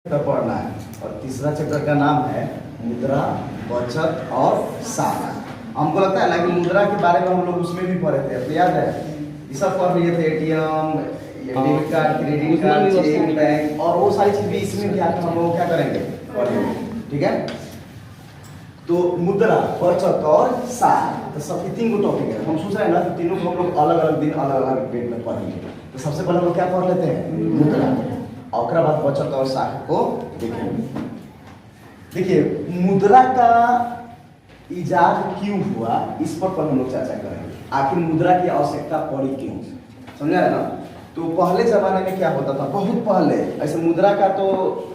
पढ़ना है और तीसरा चैप्टर का नाम है मुद्रा, बचत और साख। हमको लगता है ना कि मुद्रा के बारे में हम लोग उसमें भी पढ़े थे, तो याद है ये सब पढ़ लिए थे, ATM, debit card, credit card, cheque, bank और वो सारी चीज भी इसमें भी आकर हम लोग क्या करेंगे, पढ़ेंगे। ठीक है, तो मुद्रा, बचत और साख, तो सब तीन को टॉपिक है। हम सोच रहे हैं ना कि तीनों को हम लोग अलग अलग दिन अलग अलग डेट में पढ़ेंगे। तो सबसे पहले हम लोग क्या पढ़ लेते हैं, मुद्रा, और बाद बचत और साख को देखेंगे। देखिए मुद्रा का इजाद क्यों हुआ, इस पर हम लोग चर्चा करेंगे। आखिर मुद्रा की आवश्यकता पड़ी क्यों, समझा है ना। तो पहले जमाने में क्या होता था, बहुत पहले, ऐसे मुद्रा का तो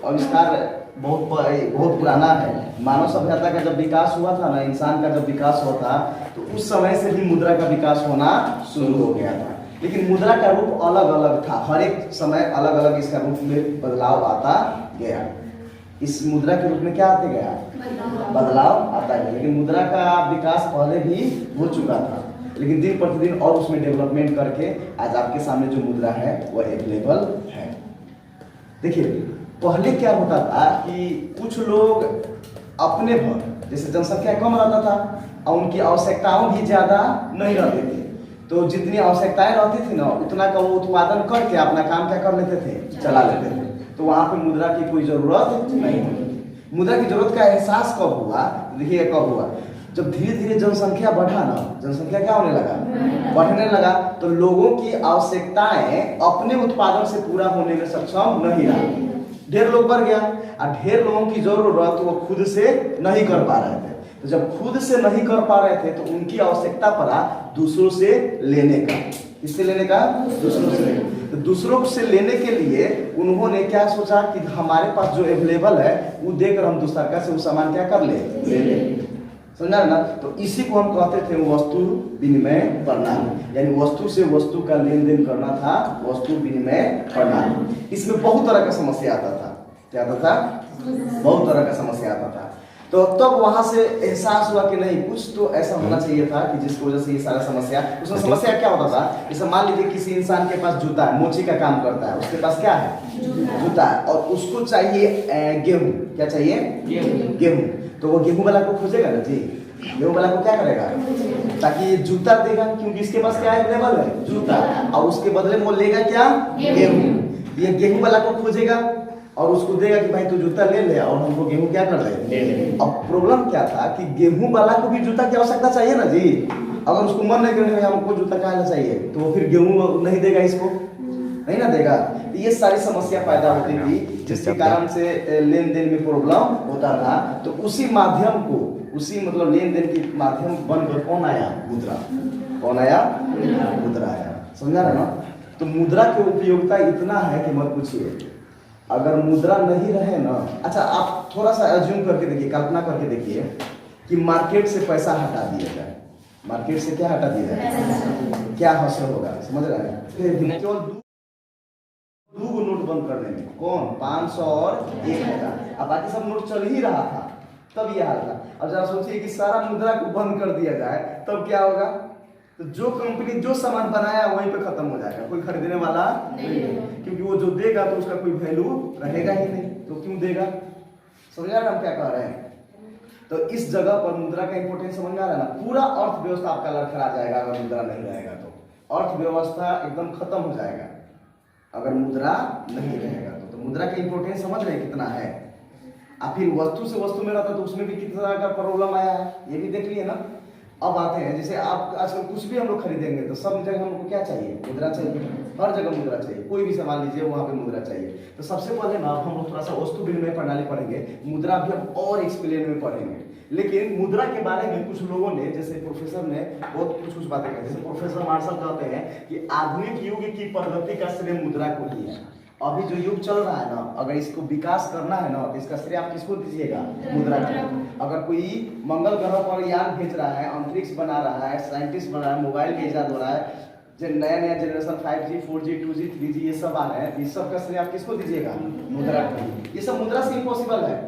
आविष्कार बहुत पुराना है। मानव सभ्यता का जब विकास हुआ था ना, इंसान का जब विकास हुआ था, तो उस समय से ही मुद्रा का विकास होना शुरू हो गया था। लेकिन मुद्रा का रूप अलग अलग था, हर एक समय अलग अलग इसका रूप में बदलाव आता गया। इस मुद्रा के रूप में क्या आते गया, बदलाव आता गया। लेकिन मुद्रा का विकास पहले भी हो चुका था, लेकिन दिन प्रतिदिन और उसमें डेवलपमेंट करके आज आपके सामने जो मुद्रा है वह अवेलेबल है। देखिए पहले क्या होता था कि कुछ लोग अपने भर, जैसे जनसंख्या कम रहता था और उनकी आवश्यकताओं भी ज्यादा नहीं रहती थी, तो जितनी आवश्यकताएं रहती थी ना उतना का वो उत्पादन करके अपना काम क्या कर लेते थे, चला लेते थे। तो वहां पे मुद्रा की कोई जरूरत नहीं होती। मुद्रा की जरूरत का एहसास कब हुआ, देखिए कब हुआ, जब धीरे धीरे जनसंख्या बढ़ा ना, जनसंख्या क्या होने लगा, बढ़ने लगा, तो लोगों की आवश्यकताएं अपने उत्पादन से पूरा होने में सक्षम नहीं रहा। ढेर लोग बढ़ गया और ढेर लोगों की जरूरत वो खुद से नहीं कर पा रहे थे। तो जब खुद से नहीं कर पा रहे थे तो उनकी आवश्यकता पड़ा दूसरों से लेने का। किससे लेने का, दूसरों से लेने। तो दूसरों से लेने के लिए उन्होंने क्या सोचा कि हमारे पास जो अवेलेबल है वो देकर हम दूसरा का से वो सामान क्या कर ले ले। समझा ना। तो इसी को हम कहते थे वस्तु विनिमय प्रणाली, यानी वस्तु से वस्तु का लेन देन करना था वस्तु विनिमय प्रणाली। इसमें बहुत तरह का समस्या आता था, क्या आता था, बहुत तरह का समस्या आता था। तो तब वहां से एहसास हुआ कि नहीं, कुछ तो ऐसा होना चाहिए था कि जिसकी वजह से ये सारा समस्या, उसमें समस्या क्या होता था, जैसे मान लीजिए किसी इंसान के पास जूता है, मोची का काम करता है, उसके पास क्या है, जूता है, और उसको चाहिए गेहूं, क्या चाहिए, गेहूं। तो वो गेहूं वाला को खोजेगा ना जी, गेहूं वाला को क्या करेगा, ताकि ये जूता देगा, क्योंकि इसके पास क्या अवेलेबल है, जूता, और उसके बदले में वो लेगा क्या, गेहूं। ये गेहूं वाला को खोजेगा और उसको देगा कि भाई तू जूता ले ले और हमको गेहूं क्या कर दे। अब प्रॉब्लम क्या था कि गेहूं वाला को भी जूता की आवश्यकता चाहिए ना जी। अगर उसको मन नहीं करने में हमको जूता कहना चाहिए, तो फिर गेहूं नहीं देगा, इसको नहीं ना देगा। तो ये सारी समस्या पैदा होती थी, जिसके कारण से लेन देन में प्रॉब्लम होता था। तो उसी माध्यम को, उसी मतलब लेन देन के माध्यम बनकर कौन आया, मुद्रा। कौन आया, मुद्रा आया। समझा रहे ना। तो मुद्रा की उपयोगिता इतना है कि मत पूछिए। अगर मुद्रा नहीं रहे ना, अच्छा आप थोड़ा सा अज्यूम करके देखिए, कल्पना करके देखिए कि मार्केट से पैसा हटा दिया जाए, मार्केट से क्या हटा दिया जाए, क्या हासिल होगा, समझ रहे हैं। केवल दो नोट बंद करने में, कौन, 500 और 1000, अब बाकी सब नोट चल ही रहा था, तब यह हाल था। अब जरा सोचिए कि सारा मुद्रा को बंद कर दिया जाए, तब क्या होगा। तो जो कंपनी जो सामान बनाया वहीं पे खत्म हो जाएगा, कोई खरीदने वाला नहीं, क्योंकि वो जो देगा तो उसका कोई वैल्यू रहेगा ही नहीं, तो क्यों देगा। समझ आ रहा हम क्या कह रहे हैं। तो इस जगह पर मुद्रा का इंपोर्टेंस समझ आ रहा है ना। पूरा अर्थव्यवस्था आपका लड़खड़ा जाएगा अगर मुद्रा नहीं रहेगा, तो अर्थव्यवस्था एकदम खत्म हो जाएगा अगर मुद्रा नहीं रहेगा। तो मुद्रा का इंपोर्टेंस समझ रहे कितना है। आप फिर वस्तु से वस्तु में रहता तो उसमें भी कितना का प्रॉब्लम आया है, ये भी देख लिए ना। अब आते हैं, जैसे आप आजकल कुछ भी हम लोग खरीदेंगे तो सब जगह हमको क्या चाहिए, मुद्रा चाहिए, हर जगह मुद्रा चाहिए। कोई भी सामान लीजिए वहाँ पे मुद्रा चाहिए। तो सबसे पहले ना हम लोग थोड़ा सा वस्तु विनिमय प्रणाली पढ़ेंगे, मुद्रा भी हम और एक्सप्लेन में पढ़ेंगे। लेकिन मुद्रा के बारे में कुछ लोगों ने, जैसे प्रोफेसर ने बहुत कुछ बातें कही। जैसे प्रोफेसर मार्शल कहते हैं कि आधुनिक युग की प्रगति का श्रेय मुद्रा को ही है। अभी जो युग चल रहा है ना, अगर इसको विकास करना है ना, तो इसका श्रेय आप किसको दीजिएगा, मुद्रा को। अगर कोई मंगल ग्रह पर यान भेज रहा है, अंतरिक्ष बना रहा है, साइंटिस्ट बना रहा है, मोबाइल का इजाद हो रहा है, जो नया नया generation 5G 4G 2G 3G ये सब आ रहे हैं, इस सब का श्रेय आप किसको दीजिएगा, मुद्रा को। ये सब मुद्रा से इम्पॉसिबल है।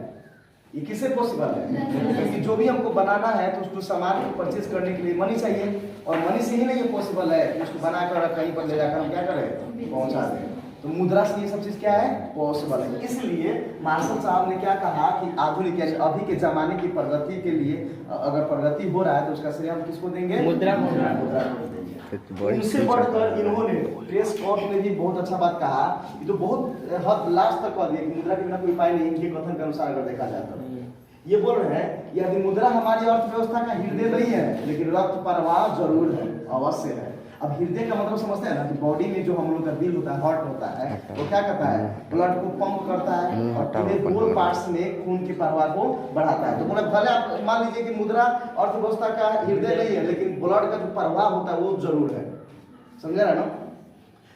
ये किससे पॉसिबल है, क्योंकि जो भी हमको बनाना है तो उसको सामान को परचेज करने के लिए मनी चाहिए, और मनी से ही नहीं ये पॉसिबल है कि उसको बनाकर कहीं पर ले जाकर हम क्या करें, पहुंचा दें। तो मुद्रा से ये सब चीज क्या है, पॉसिबल है। इसलिए मार्शल साहब ने क्या कहा कि आधुनिक यानी अभी के जमाने की प्रगति के लिए अगर प्रगति हो रहा है तो उसका श्रेय हम किसको देंगे, मुद्रा को देंगे। उनसे बढ़कर इन्होंने प्रेस कोर्ट में भी बहुत अच्छा बात कहा, ये तो बहुत हद लास्ट तक कह दिया कि मुद्रा के बिना कोई उपाय नहीं, इनके कथन के अनुसार अगर देखा जाए तो ये बोल रहे हैं यदि मुद्रा हमारी अर्थव्यवस्था का हृदय नहीं है लेकिन रक्त प्रवाह जरूर है, अवश्य है। अब हृदय का मतलब समझते हैं ना कि बॉडी में जो हम लोग का दिल होता है, हार्ट होता है, वो क्या करता है, ब्लड को पंप करता है और पूरे बोल पार्ट्स में खून की प्रवाह को बढ़ाता है। तो बोले भले आप मान लीजिए कि मुद्रा अर्थव्यवस्था का हृदय नहीं है लेकिन ब्लड का जो प्रवाह होता है वो जरूर है, समझ रहे ना।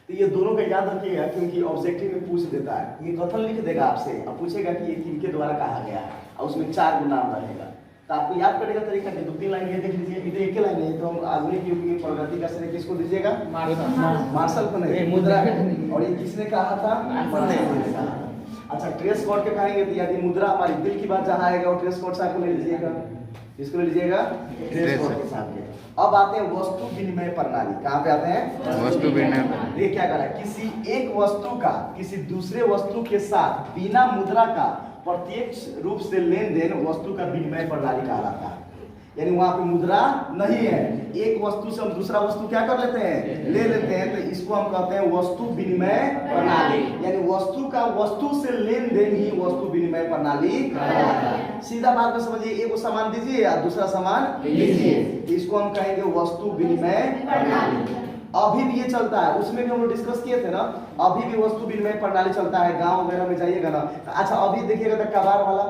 तो ये दोनों का याद रखिएगा क्योंकि ऑब्जेक्टिव में पूछ देता है, ये कथन लिख देगा आपसे और पूछेगा कि ये किनके द्वारा कहा गया है और उसमें 4 नाम रहेगा। तो आपको याद करने का तरीका है, 2-3 लाइन ये देख लीजिए, इधर एक ही लाइन है तो हम आधुनिक युग में प्रगति का श्रेय किसको दीजिएगा, मार्शल को नहीं, मुद्रा। और ये किसने कहा था, मार्शल ने कहा। अच्छा ट्रेस कोड के कहेंगे तो यदि मुद्रा हमारी दिल की बात जहाँ आएगा वो ट्रेस कोड साहब को ले लीजिएगा, इसको ले लीजिएगा ट्रेस कोड के साथ। अब आते हैं वस्तु विनिमय प्रणाली, कहाँ पे आते हैं, वस्तु विनिमय। ये क्या कर रहा है, किसी एक वस्तु का किसी दूसरे वस्तु के साथ बिना मुद्रा का प्रत्यक्ष रूप से लेन देन वस्तु का विनिमय प्रणाली कहा जाता है। यानी वहां पे मुद्रा नहीं है, एक वस्तु से हम दूसरा वस्तु क्या कर लेते हैं, ले लेते हैं, तो इसको हम कहते हैं वस्तु विनिमय प्रणाली। यानी वस्तु का वस्तु से लेन देन ही वस्तु विनिमय प्रणाली कहलाता है। सीधा बात में समझिए, एक सामान दीजिए या दूसरा सामान लीजिए, इसको हम कहेंगे वस्तु विनिमय प्रणाली। अभी भी ये चलता है, उसमें भी हम लोग डिस्कस किए थे ना, अभी भी वस्तु विनिमय प्रणाली चलता है, गांव वगैरह में जाइएगा ना। अच्छा अभी देखिएगा तो कबाड़ वाला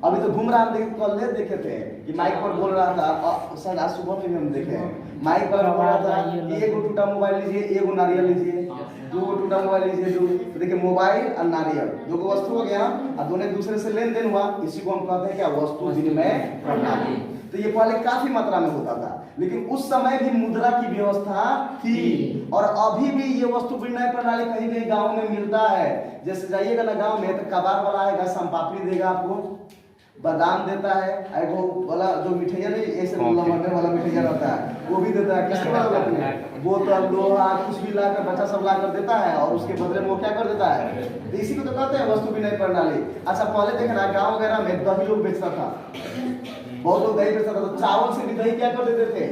अभी तो घूम रहा है, कल देखे थे कि माइक पर बोल रहा था, शायद आज सुबह में हम देखे माइक पर बोल रहा था, एक टूटा मोबाइल लीजिए, एक नारियल लीजिए, 2 टूटा मोबाइल लीजिए, तो देखिए मोबाइल और नारियल 2 वस्तु हो गया और दोनों एक दूसरे से लेन देन हुआ, इसी को हम कहते हैं क्या, वस्तु विनिमय प्रणाली। तो ये पहले काफी मात्रा में होता था लेकिन उस समय भी मुद्रा की व्यवस्था थी और अभी भी ये वस्तु विनिमय प्रणाली कहीं कहीं गांव में मिलता है। जैसे जाइएगा ना गांव में तो कबाड़ वाला आएगा, संपापड़ी देगा आपको, बादाम देता है, वो वाला जो मिठाइया नहीं ऐसे मरने वाला मिठाइया रहता है वो भी देता है, किसके वाला बोतल लोहा कुछ भी लाकर बच्चा सब लाकर देता है और उसके बदले में वो क्या कर देता है, तो इसी को तो कहते हैं वस्तु विनिमय प्रणाली। अच्छा पहले देखना गाँव वगैरह में दही लोग बेचता था, बहुत लोग दही बेचता था, तो चावल से भी दही क्या कर देते थे,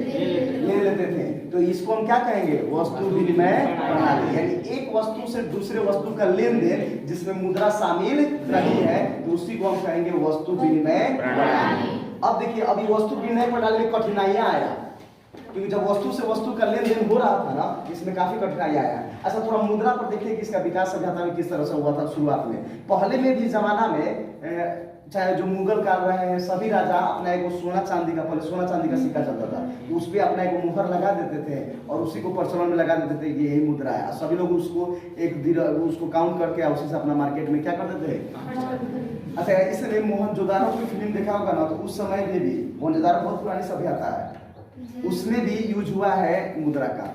ले लेते थे, तो इसको हम क्या कहेंगे, वस्तु विनिमय प्रणाली। यानी एक वस्तु से दूसरे वस्तु का लेन देन जिसमें मुद्रा शामिल नहीं है तो उसी को हम कहेंगे वस्तु विनिमय प्रणाली। अब देखिए अभी वस्तु विनिमय प्रणाली में कठिनाइयां आया क्योंकि जब वस्तु से वस्तु का लेन देन हो रहा था ना, इसमें काफी कठिनाई आया। अच्छा थोड़ा मुद्रा पर देखिए कि इसका विकास सभ्यता में किस तरह से हुआ था शुरुआत में। पहले में भी जमाना में चाहे जो मुगल काल रहे हैं सभी राजा अपना एक सोना चांदी का, पहले सोना चांदी का सिक्का चलता था, उस पर अपना एक मुहर लगा देते थे और उसी को प्रचलन में लगा देते थे कि यही मुद्रा है। सभी लोग उसको उसको काउंट करके उसी से अपना मार्केट में क्या कर देते थे। अच्छा इसलिए मोहनजोदारो की फिल्म देखा होगा ना, तो उस समय में भी मोहनजोदारो बहुत पुरानी सभ्यता है, उसमें भी यूज हुआ है मुद्रा का।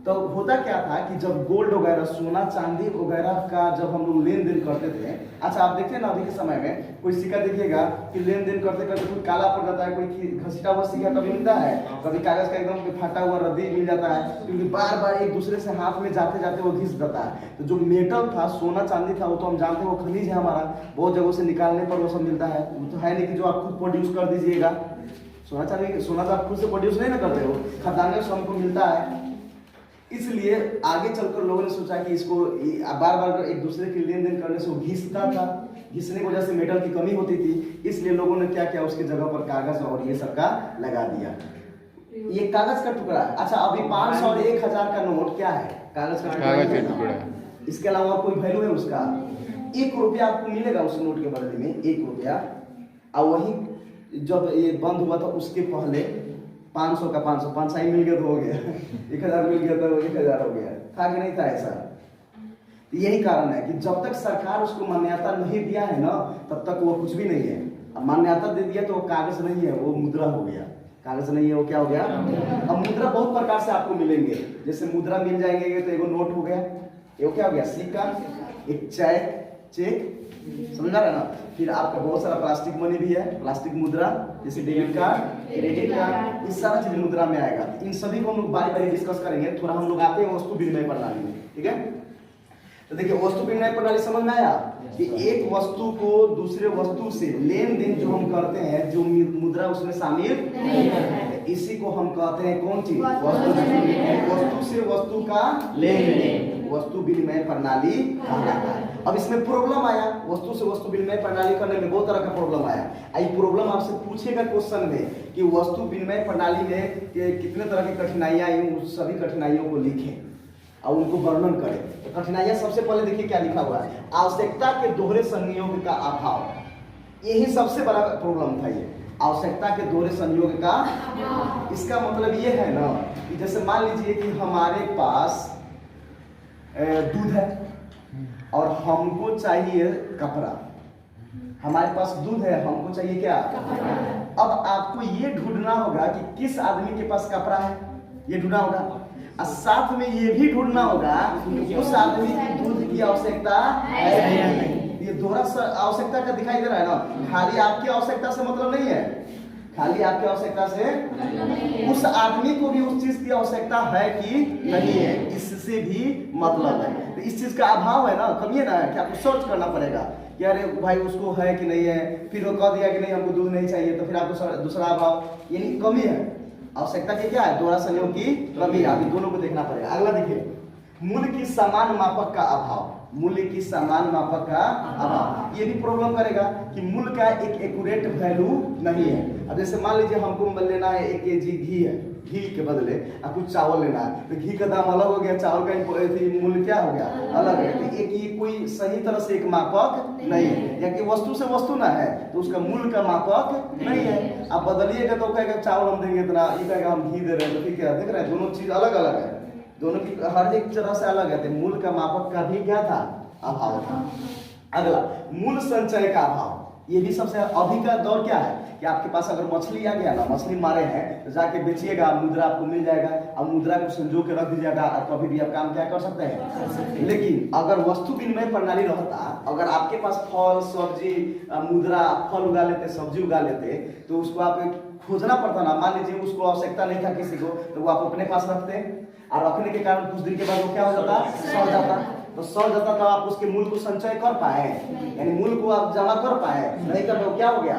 तो होता क्या था कि जब गोल्ड वगैरह सोना चांदी वगैरह का जब हम लोग लेन देन करते थे, अच्छा आप देखिए ना अभी के समय में कोई सिक्का देखिएगा कि लेन देन करते करते कोई काला पड़ जाता है, कोई घसीटा हुआ सिक्का कभी मिलता है, कभी कागज का एकदम फाटा हुआ रद्दी मिल जाता है क्योंकि बार बार एक दूसरे से हाथ में जाते जाते वो घिस जाता है। तो जो मेटल था सोना चांदी था वो तो हम जानते हैं वो खनिज है हमारा, बहुत जगहों से निकालने पर वो सब मिलता है, वो तो है नहीं कि जो आप खुद प्रोड्यूस कर दीजिएगा। सोना चांदी सोना तो आप खुद से प्रोड्यूस नहीं ना करते हो, खदानों से हमको मिलता है। इसलिए आगे चलकर लोगों ने सोचा कि इसको बार बार एक दूसरे के लेन देन करने से वो घिसता था, घिसने की वजह से मेटल की कमी होती थी, इसलिए लोगों ने क्या किया उसकी जगह पर कागज और ये सब का लगा दिया। ये कागज का टुकड़ा है। अच्छा अभी 500 और 1000 का नोट क्या है, कागज का टुकड़ा। इसके अलावा कोई वैल्यू है उसका, 1 रुपया आपको मिलेगा उस नोट के बदले में 1 रुपया। और वही जब ये बंद हुआ था उसके पहले 500 का 500 500 ही मिल गया तो हो गया, 1000 मिल गया तो 1000 हो गया, था कि नहीं था ऐसा। यही कारण है कि जब तक सरकार उसको मान्यता नहीं दिया है ना तब तक वो कुछ भी नहीं है। अब मान्यता दे दिया तो वो कागज नहीं है, वो मुद्रा हो गया। कागज नहीं है वो क्या हो गया। अब मुद्रा बहुत प्रकार से आपको मिलेंगे, जैसे मुद्रा मिल जाएंगे तो एगो नोट हो गया, ये क्या हो गया सिक्का, एक चेक समझा रहे ना। फिर आपका बहुत सारा प्लास्टिक मनी भी है, प्लास्टिक मुद्रा जैसे डेबिट कार्ड क्रेडिट कार्ड, इस सारा चीज मुद्रा में आएगा। इन सभी को हम लोग बारी बारी डिस्कस करेंगे। थोड़ा हम लोग आते हैं वस्तु विनिमय प्रणाली में, ठीक है। तो देखिए वस्तु विनिमय प्रणाली समझ में आया कि एक वस्तु को दूसरे वस्तु से लेन देन जो हम करते हैं, जो मुद्रा उसमें शामिल नहीं है, इसी को हम कहते हैं कौन चीज, वस्तु से वस्तु का लेन देन, वस्तु विनिमय प्रणाली कहलाता है। अब इसमें प्रॉब्लम आया, वस्तु से वस्तु विनिमय प्रणाली करने में बहुत तरह का प्रॉब्लम आया। आई प्रॉब्लम आपसे पूछेगा क्वेश्चन में कि वस्तु विनिमय प्रणाली में कितने तरह की कठिनाइयां आई, उस सभी कठिनाइयों को लिखें और उनको वर्णन करें। तो कठिनाइयां सबसे पहले देखिए क्या लिखा हुआ है, आवश्यकता के दोहरे संयोग का अभाव। यही सबसे बड़ा प्रॉब्लम था, ये आवश्यकता के दोहरे संयोग का। इसका मतलब ये है ना कि जैसे मान लीजिए कि हमारे पास दूध है और हमको चाहिए कपड़ा। हमारे पास दूध है, हमको चाहिए क्या, अब आपको ये ढूंढना होगा कि किस आदमी के पास कपड़ा है, ये ढूंढना होगा। और साथ में ये भी ढूंढना होगा कि उस आदमी की दूध की आवश्यकता है या नहीं। ये दोहरा आवश्यकता का दिखाई दे रहा है ना। खाली आपकी आवश्यकता से मतलब नहीं है, खाली आपकी आवश्यकता से उस आदमी को भी उस चीज की आवश्यकता है कि नहीं है, इससे भी मतलब है। तो इस चीज का अभाव है ना, कमी है ना, कि आपको सर्च करना पड़ेगा कि अरे भाई उसको है कि नहीं है। फिर वो कह दिया कि नहीं हमको दूध नहीं चाहिए, तो फिर आपको दूसरा अभाव यानी कमी है। आवश्यकता की क्या है, दोहरा संयोग की कमी। अभी दोनों को देखना पड़ेगा। अगला देखिए, मूल्य की समान मापक का अभाव। मूल्य की समान मापक का अभाव, ये भी प्रॉब्लम करेगा कि मूल्य का एक एक्यूरेट वैल्यू नहीं है। अब जैसे मान लीजिए हमको लेना है 1 kg घी है, घी के बदले कुछ चावल लेना है, तो घी का दाम अलग हो गया, चावल का मूल्य क्या हो गया, अलग है। तो एक ये कोई सही तरह से एक मापक नहीं है, या कि वस्तु से वस्तु ना है तो उसका मूल्य का मापक नहीं है। आप बदलिएगा तो कहेगा चावल हम देंगे इतना, ये कहेगा हम घी दे रहे हैं, तो फिर क्या देख रहे हैं, दोनों चीज अलग अलग है, दोनों की हर एक तरह से अलग है। तो मूल्य का मापक का भी क्या था, अभाव था। अगला, मूल्य संचय का अभाव। ये भी सबसे अभी का दौर क्या है कि आपके पास अगर मछली आ गया ना, मछली मारे हैं तो जाके बेचिएगा, मुद्रा आपको मिल जाएगा, और मुद्रा को संजो के रख दीजिएगा और कभी भी आप काम क्या कर सकते हैं। लेकिन अगर वस्तु विनिमय प्रणाली रहता, अगर आपके पास फल सब्जी मुद्रा, फल उगा लेते, सब्जी उगा लेते, तो उसको आप खोजना पड़ता ना। मान लीजिए उसको आवश्यकता नहीं था किसी को, तो वो आप अपने पास रखते, और रखने के कारण कुछ दिन के बाद वो क्या हो जाता, सड़ जाता। तो सड़ जाता तो आप उसके मूल्य को संचय कर पाए, यानी मूल्य को आप जमा कर पाए, नहीं कर तो क्या हो गया,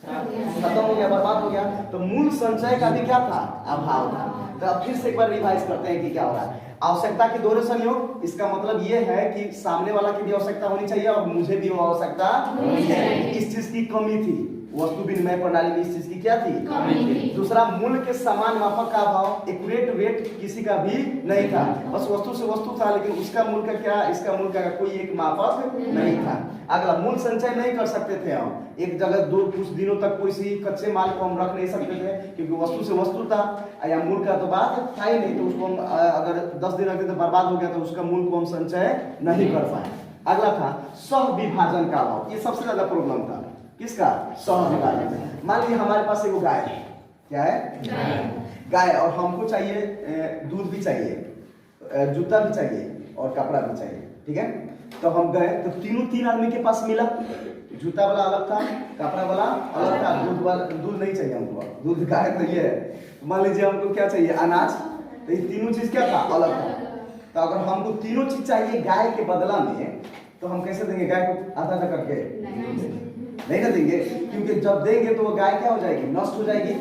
खत्म हो गया, बर्बाद हो गया। तो मूल्य संचय का भी क्या था, अभाव था। तो अब फिर से एक बार रिवाइज करते हैं कि क्या हो रहा है। आवश्यकता के दोहरे संयोग, इसका मतलब ये है कि सामने वाला की भी आवश्यकता होनी चाहिए और मुझे भी वो आवश्यकता होनी चाहिए। इस चीज की कमी थी, वस्तु विनिमय प्रणाली में इस चीज की क्या थी, कमी थी। दूसरा, मूल्य के समान मापक का अभाव, एक्यूरेट वेट किसी का भी नहीं था, बस वस्तु से वस्तु था, लेकिन उसका मूल्य का क्या, इसका मूल्य का कोई एक मापक नहीं था। अगला, मूल्य संचय नहीं कर सकते थे हम, एक जगह कुछ दिनों तक कोई सी कच्चे माल को हम रख नहीं सकते थे, क्योंकि वस्तु से वस्तु था, या मूल्य का तो बात था ही नहीं। तो उसको हम अगर 10 दिन रखते तो बर्बाद हो गया, तो उसका मूल्य को हम संचय नहीं कर पाए। अगला था सह विभाजन का अभाव। ये सबसे ज्यादा प्रॉब्लम था, किसका, सह विभाजन। मान लीजिए हमारे पास एक गाय है, क्या है, गाय, और हमको चाहिए दूध भी चाहिए, जूता भी चाहिए और कपड़ा भी चाहिए, ठीक है। तो हम गए तो तीन आदमी के पास मिला, जूता वाला अलग था, कपड़ा वाला अलग था, दूध नहीं चाहिए हमको, दूध गाय तो ये है। मान लीजिए हमको क्या चाहिए, अनाज, तो ये तीनों चीज क्या था, अलग था। तो अगर हमको तीनों चीज चाहिए गाय के बदला में, तो हम कैसे देंगे गाय को, आधा आधा करके नहीं ना देंगे, क्योंकि जब देंगे तो वो गाय क्या हो जाएगी, नष्ट हो जाएगी।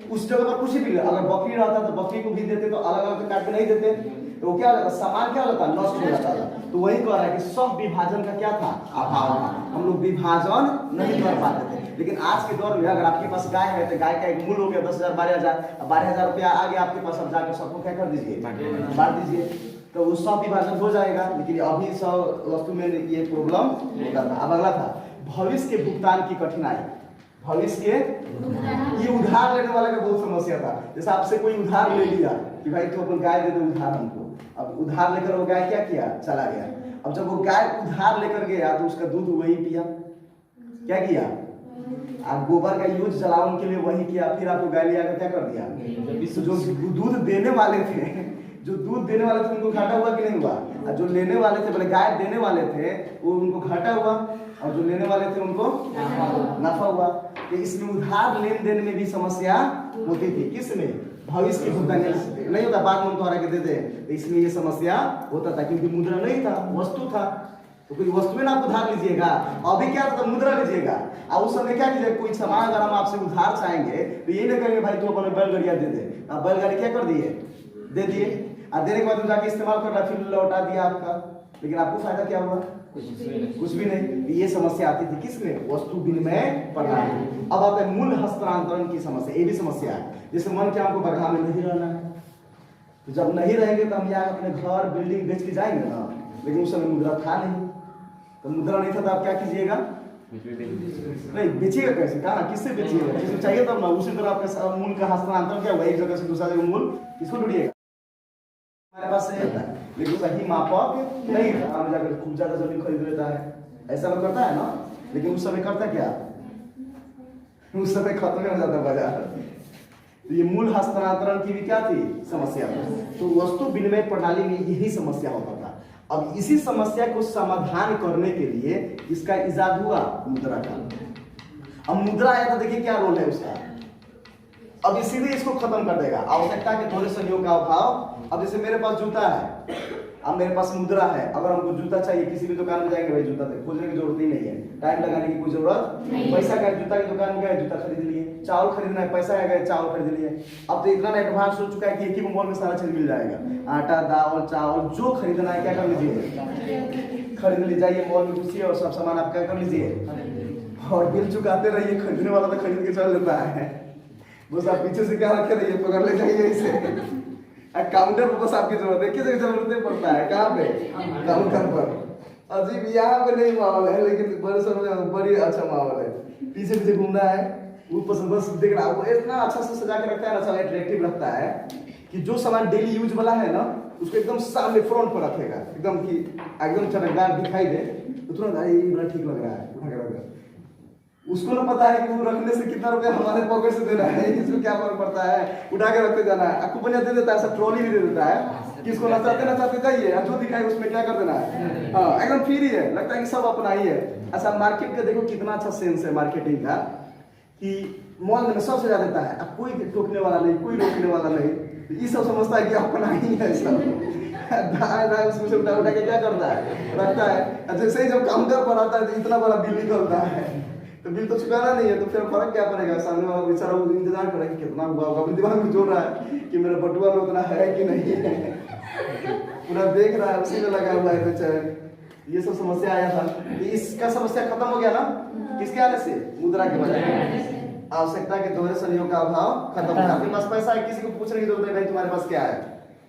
उस जगह पर कुछ भी, अगर बकरी रहता तो बकरी को भी देते, तो अलग अलग काट के नहीं देते, तो वो क्या हो जाता, सामान क्या होता, नष्ट हो जाता था। तो वही कह रहा है कि सब विभाजन का क्या था, अभाव था। हम लोग विभाजन नहीं कर पाते थे। लेकिन आज के दौर में अगर आपके पास गाय है, तो गाय का एक मूल्य हो गया 10,000 12,000, 12,000 रुपया आ गया आपके पास, अब जाकर सबको क्या कर दीजिए, बांट दीजिए, तो वो सब विभाजन हो जाएगा। लेकिन अभी सब वस्तु में ये प्रॉब्लम होता था। अब अगला था भविष्य के भुगतान की कठिनाई। भविष्य के, ये उधार लेने वाला का बहुत समस्या था। जैसे आपसे कोई उधार ले लिया कि भाई तो अपन गाय दे दे उधार हमको, अब उधार लेकर वो गाय क्या किया, चला गया। अब जब वो गाय उधार लेकर गया तो उसका दूध वही पिया, क्या किया, आप गोबर का यूज जलावन के लिए वही किया, फिर आपको गाय लिया क्या कर दिया। जो दूध देने वाले थे, जो दूध देने वाले थे उनको घाटा हुआ कि नहीं हुआ, और जो लेने वाले थे, बोले गाय देने वाले थे, वो उनको घाटा हुआ, और जो लेने वाले थे उनको नफा हुआ। तो इसमें उधार लेन देन में भी समस्या होती थी, किसमें, भविष्य की भुगतान नहीं होता, बाद में हम तोहरा के दे दे, तो इसमें ये समस्या होता था क्योंकि मुद्रा नहीं था, वस्तु था। तो कोई वस्तु में ना आप उधार लीजिएगा, अभी क्या था मुद्रा लीजिएगा। और उस समय क्या कीजिएगा, कोई सामान अगर हम आपसे उधार चाहेंगे तो ये नहीं करेंगे भाई तू अपने बैलगाड़िया दे दे। आप बैलगाड़ी क्या कर दिए, दे दिए, और देने के बाद जाके इस्तेमाल कर रहा, फिर लौटा दिया आपका, लेकिन आपको फायदा क्या हुआ, कुछ भी नहीं। ये समस्या आती थी किसमें, वस्तु विनिमय प्रणाली। अब आते हैं मूल हस्तांतरण की समस्या, ये भी समस्या है। जैसे मन क्या हमको बगहा में नहीं रहना है, तो जब नहीं रहेंगे तो हम यहाँ अपने घर बिल्डिंग बेच के जाएंगे ना, लेकिन उस समय मुद्रा था नहीं, तो मुद्रा नहीं था तो आप क्या कीजिएगा, नहीं बेचिएगा कैसे, कहा ना किससे बेचिएगा, किसको चाहिए तब ना। उसी तरह आपका मूल का हस्तांतरण क्या हुआ, एक जगह से दूसरा जगह मूल किसको ढूंढिएगा, हमारे पास से होता है, लेकिन सही मापक नहीं था, हम जाकर खूब ज्यादा जमीन खरीद लेता है, ऐसा लोग करता है ना। लेकिन उस समय करता क्या, उस समय खत्म हो जाता बाजार। तो ये मूल हस्तांतरण की भी क्या थी समस्या थी। तो वस्तु विनिमय प्रणाली में यही समस्या होता था। अब इसी समस्या को समाधान करने के लिए इसका इजाद हुआ मुद्रा का। अब मुद्रा आया तो देखिए क्या रोल है उसका, अब इसीलिए इसको खत्म कर देगा। आवश्यकता के थोड़े संयोग का अभाव। अब जैसे मेरे पास जूता है, अब मेरे पास मुद्रा है, अगर हमको जूता चाहिए किसी भी दुकान में जाएंगे भाई जूता खोजने की जरूरत ही नहीं है, टाइम लगाने की कोई जरूरत नहीं। पैसा का जूता की दुकान में गए जूता खरीद लिए, चावल खरीदना है पैसा है गए चावल खरीद लिए। अब तो इतना एडवांस हो चुका है कि एक ही मॉल में सारा चीज मिल जाएगा, आटा दाल चावल जो खरीदना है क्या कर लीजिए, खरीद ले जाइए मॉल में घुसिए और सब सामान आप क्या कर लीजिए और बिल चुकाते रहिए। खरीदने वाला तो खरीद के चल लेता है, बस आप पीछे से क्या रखे रहिए, पकड़ ले जाइए इसे। काउंटर पर बस आपकी जरूरत है, किसी की जरूरत नहीं पड़ता है, कहाँ पे काउंटर पर। अजीब यहाँ पे नहीं माहौल है, लेकिन बड़े शहरों में बड़ी अच्छा माहौल है। पीछे पीछे घूमना है, ऊपर से बस देख रहा है, वो इतना अच्छा से सजा के रखता है ना, अट्रैक्टिव रखता है कि जो सामान डेली यूज वाला है ना उसको एकदम सामने फ्रंट पर रखेगा, एकदम कि एकदम चमकदार दिखाई दे तो तुरंत ये बड़ा ठीक लग रहा है, उठा के रखेगा। उसको ना पता है कि वो रखने से कितना रुपया हमारे पॉकेट से देना है, इसको क्या फर्क पड़ता है, उठा के रखते जाना है। आपको बढ़िया दे देता है, सब ट्रॉली भी दे देता है, किसको नचाते जाइए, जो दिखाए उसमें क्या कर देना है, हाँ एकदम फ्री है, लगता है कि सब अपना ही है। अच्छा मार्केट का देखो कितना अच्छा सेंस है मार्केटिंग का, कि मॉल में सब सजा देता है, अब कोई टोकने वाला नहीं, कोई रोकने वाला नहीं, ये सब समझता है कि अपना ही है सब। दाएं उसमें से उठा के क्या करता है, रखता है। जैसे ही जब काउंटर पर आता है तो इतना बड़ा बिल निकलता है, तो बिल तो चुकाना नहीं है, तो फिर फर्क क्या पड़ेगा, सामने वाला बेचारा इंतजार करेगा कि कितना हुआ होगा, अपने दिमाग में जोड़ रहा है कि मेरे बटुआ में उतना है कि नहीं है, पूरा देख रहा है, उसी में लगा हुआ है बेचारा। ये सब समस्या आया था, तो इसका समस्या खत्म हो गया ना, किसके आने से, मुद्रा के वजह से। आवश्यकता के दोहरे संयोग का अभाव खत्म हो गया। आपके पास पैसा है, किसी को पूछने की जरूरत नहीं भाई तुम्हारे पास क्या है,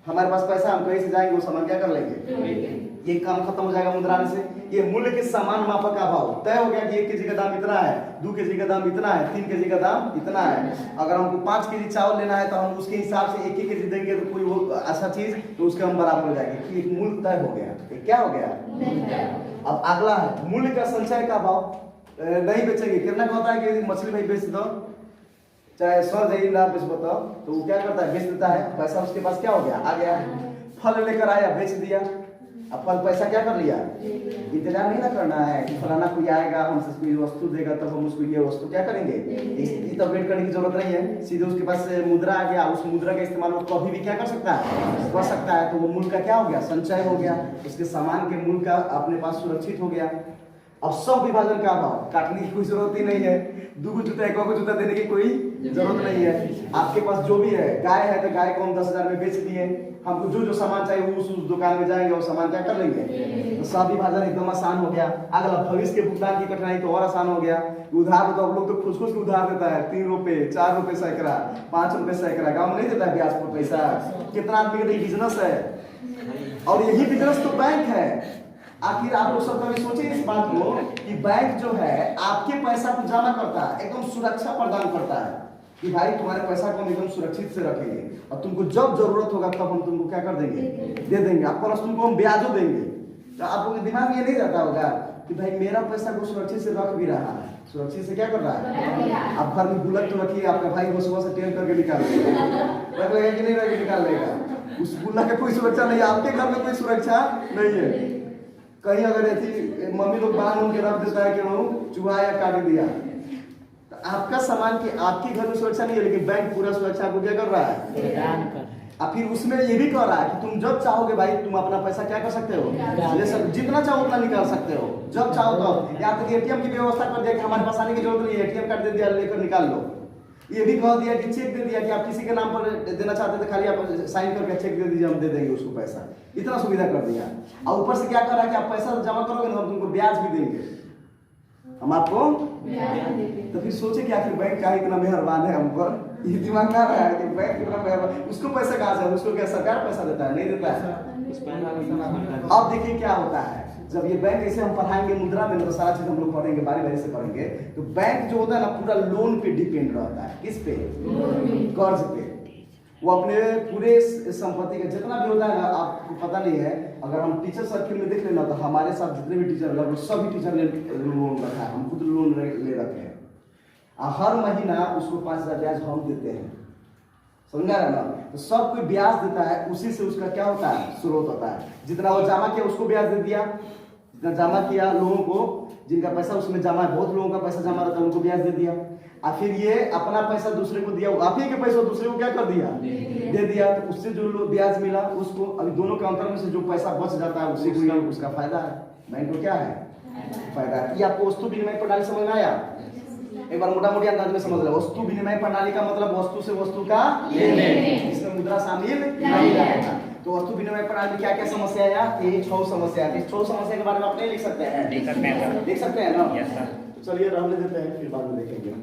हमारे पास पैसा, हम कहीं से जाएंगे वो सामान क्या कर लेंगे, ये काम खत्म हो जाएगा मुद्रा से। ये मूल्य के समान मापक का अभाव तय हो गया कि 1 केजी का दाम इतना है, 2 केजी का दाम इतना है, 3 केजी का दाम इतना है। अगर हमको 5 केजी चावल लेना है तो हम उसके हिसाब से 1 केजी देंगे, तो कोई वो अच्छा चीज तो उसके हम बराबर हो जाएंगे कि एक मूल्य तय हो गया। ये क्या हो गया, अब अगला है मूल्य का संचय का अभाव। नहीं बेचेंगे, कितना का होता है कि मछली भाई बेच दो, चाहे 100 जाइए ना बेच बताओ, तो वो क्या करता है, बेच देता है, पैसा उसके पास क्या हो गया, आ गया। फल लेकर आया, बेच दिया, अब फल पैसा क्या कर लिया, इंतजार नहीं ना करना है कि फलाना कोई आएगा हमसे कोई वस्तु देगा तब हम उसको ये वस्तु क्या करेंगे, ये तो वेट करने की जरूरत नहीं है, सीधे उसके पास मुद्रा आ गया, उस मुद्रा का इस्तेमाल वो कभी भी क्या कर सकता है, कर सकता है। तो वो मूल्य का क्या हो गया, संचय हो गया, उसके सामान के मूल्य का अपने पास सुरक्षित हो गया। अब सब विभाजन का अभाव, काटने की कोई जरूरत ही नहीं है, 2 जूता 1 जूता देने की कोई जरूरत नहीं है। आपके पास जो भी है, गाय है तो गाय को हम 10,000 में बेच दिए, हमको जो जो सामान चाहिए वो उस दुकान में जाएंगे और सामान क्या कर लेंगे, तो सब विभाजन एकदम आसान हो गया। अगला भविष्य के भुगतान की कठिनाई तो और आसान हो गया। उधार तो लोग तो खुश खुश के उधार देता है, 3 रुपए 4 रुपए सैकड़ा, 5 रुपए सैकड़ा, गाँव में नहीं देता है ब्याज पर पैसा। कितना आदमी का बिजनेस है, और यही बिजनेस तो बैंक है। आखिर आप लोग सब कभी सोचे इस बात को कि बैंक जो है आपके पैसा को जमा करता है, एकदम सुरक्षा प्रदान करता है कि भाई तुम्हारे पैसा को हम एकदम सुरक्षित से रखेंगे और तुमको जब जरूरत होगा तब हम तुमको क्या कर देंगे, दे देंगे, आपको तुमको हम ब्याजो देंगे। तो आप लोगों के दिमाग में ये नहीं जाता होगा कि भाई मेरा पैसा को सुरक्षित से रख भी रहा है, सुरक्षित से क्या कर रहा है, आप घर में गुल्लक तो रखिए, आपका भाई वो सुबह से टेल करके निकाल लेगा, रख लेगा कि नहीं रख के निकाल लेगा, उस गुल्लक की कोई सुरक्षा नहीं है, आपके घर में कोई सुरक्षा नहीं है। कहीं अगर ऐसी मम्मी लोग बांध के रख देता है कि चूहा या काट दिया, तो आपका सामान की आपके घर में सुरक्षा नहीं है, लेकिन बैंक पूरा सुरक्षा आपको क्या कर रहा है, प्रदान कर रहा है। और फिर उसमें ये भी कह रहा है कि तुम जब चाहोगे भाई तुम अपना पैसा क्या कर सकते हो, ले सकते, जितना चाहो उतना निकाल सकते हो, जब चाहो तो। यहाँ तक एटीएम की व्यवस्था कर दिया कि हमारे पास आने की जरूरत नहीं है, एटीएम कार्ड दे दिया, लेकर निकाल लो। ये भी कह दिया कि चेक दे दिया कि आप किसी के नाम पर देना चाहते थे, खाली आप साइन करके चेक दे दीजिए, हम दे देंगे उसको पैसा। इतना सुविधा कर दिया। और ऊपर से क्या कर रहा है कि आप पैसा जमा करोगे ना, हम तुमको ब्याज भी देंगे, हम आपको। तो फिर सोचे कि आखिर बैंक का इतना मेहरबान है हम पर, ये दिमाग में आ रहा है कि बैंक इतना मेहरबान, उसको पैसा कहाँ से, उसको क्या सरकार पैसा देता है, नहीं देता है। अब देखिए क्या होता है, जब ये बैंक ऐसे हम पढ़ाएंगे मुद्रा में, तो सारा चीज हम लोग पढ़ेंगे, बारी बारी से पढ़ेंगे। तो बैंक जो होता है ना, पूरा लोन पे डिपेंड रहता है। किस पे, कर्ज पे। वो अपने पूरे संपत्ति का जितना भी होता है ना, आपको पता नहीं है, अगर हम टीचर सर्किल में देख लेना तो हमारे साथ जितने भी टीचर लगभग सभी टीचर ने लोन रखा है, हम खुद लोन ले रखे हैं। हर महीना उसको 5,000 ब्याज हम देते हैं, समझा रहे ना। तो सब कोई ब्याज देता है, उसी से उसका क्या होता है, स्रोत होता है। जितना वो जमा किया उसको ब्याज दे दिया, जितना जमा किया लोगों को, जिनका पैसा उसमें जमा है, बहुत लोगों का पैसा जमा रहता है, उनको ब्याज दे दिया। और फिर ये अपना पैसा दूसरे को दिया, आप ही के पैसा दूसरे को क्या कर दिया, दे दिया। तो उससे जो ब्याज मिला उसको, अभी दोनों के अंतर में से जो पैसा बच जाता है उसी को उसका फायदा है। बैंक को क्या है, फायदा है। ये आपको वस्तु विनिमय प्रणाली समझ में आया? एक बार मोटा मोटी अंदाज में समझ लो। वस्तु विनिमय प्रणाली का मतलब वस्तु से वस्तु का लेन-देन, इसमें मुद्रा शामिल नहीं रहेगा। तो वस्तु विनिमय प्रणाली में क्या क्या समस्या है, ये 6 समस्या है। 6 समस्या के बारे में आप नहीं लिख सकते हैं, लिख सकते हैं ना। चलिए रहने देते हैं, फिर बाद में देखेंगे।